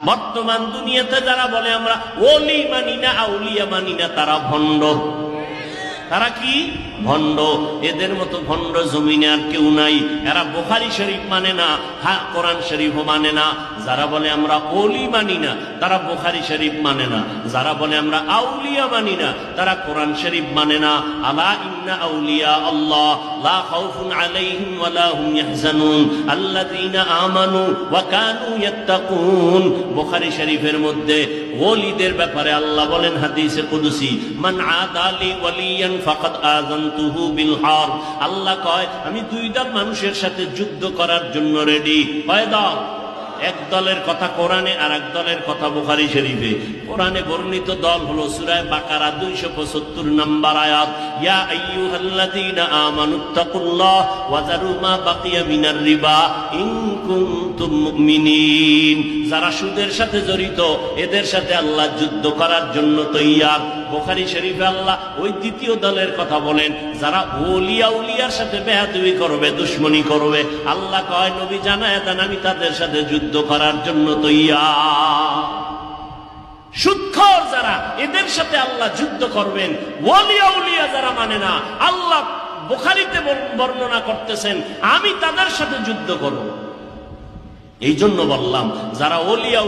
বর্তমান দুনিয়াতে যারা বলে আমরা ওলি মানি না, আউলিয়া মানি না, তারা ভণ্ড। তারা কি? ভণ্ড। এদের মতো ভণ্ড জমিনে আর কেউ নাই। এরা বুখারী শরীফ মানে না, কোরআন শরীফও মানে না। যারা বলে আমরা ওলি মানি না, তারা বুখারী শরীফ মানে না। যারা বলে আমরা আউলিয়া মানি না, তারা কোরআন শরীফ মানে না। আলা ইন্না আউলিয়া আল্লাহ লা খাউফুন আলাইহিম ওয়া লা হুম ইয়াহজানুন আল্লাযীনা আমানু ওয়া কানু ইয়াত্তাকুন। বুখারী শরীফের মধ্যে ওলিদের ব্যাপারে আল্লাহ বলেন হাদিসে কুদসি, মান আদালি ওয়ালিয়ান ফাকাদ আযানতুহু বিল হারব। আল্লাহ কয় আমি দুই দল মানুষের সাথে যুদ্ধ করার জন্য রেডি। কয় দল? এক দলের কথা কোরআনে, আর এক দলের কথা বুখারী শরীফে। কোরআনে বর্ণিত দল হলো সূরা বাকারা 275 নম্বর আয়াত, ইয়া আইয়ুহাল্লাযীনা আমানুত্তাকুল্লাহ ওয়া যারু মা বাকিয়া মিনার রিবা ইন কুনতুম মুমিনিন। যারা সুদের সাথে জড়িত এদের সাথে আল্লাহ যুদ্ধ করার জন্য তৈয়ার। বুখারী শরীফে আল্লাহ ওই দ্বিতীয় দলের কথা বলেন, যারা ওলিয়া উলিয়ার সাথে বেয়াদবি করবে, দুশমনি করবে। আল্লাহ কয় নবী জানায় দেন আমি তাদের সাথে যুদ্ধ করার জন্য তৈয়ার। সুদখোর যারা, এদের সাথে আল্লাহ যুদ্ধ করবেন। ওলিয়া উলিয়া যারা মানে না, আল্লাহ বুখারীতে বর্ণনা করতেছেন আমি তাদের সাথে যুদ্ধ করব। এই জন্য বললাম যারা ওলিয়া